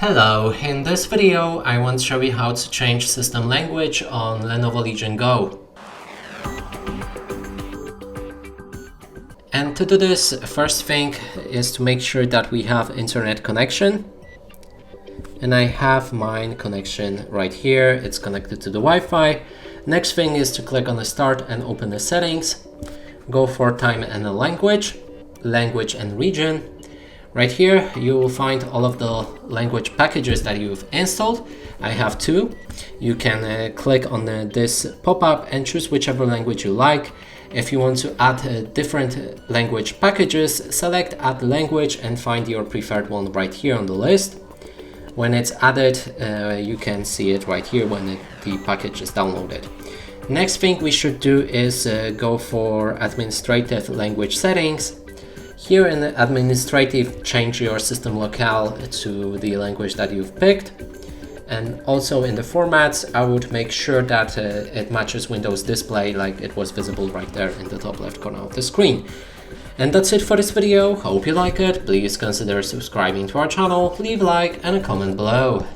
Hello, in this video I want to show you how to change system language on Lenovo Legion Go. And to do this, first thing is to make sure that we have internet connection. And I have mine connection right here, it's connected to the Wi-Fi. Next thing is to click on the start and open the settings. Go for time and language and region. Right here, you will find all of the language packages that you've installed. I have two. You can click on this pop-up and choose whichever language you like. If you want to add different language packages, select Add Language and find your preferred one right here on the list. When it's added, you can see it right here when the package is downloaded. Next thing we should do is go for administrative language settings. Here in the administrative, change your system locale to the language that you've picked. And also in the formats, I would make sure that it matches Windows display like it was visible right there in the top left corner of the screen. And that's it for this video. Hope you like it. Please consider subscribing to our channel, leave a like and a comment below.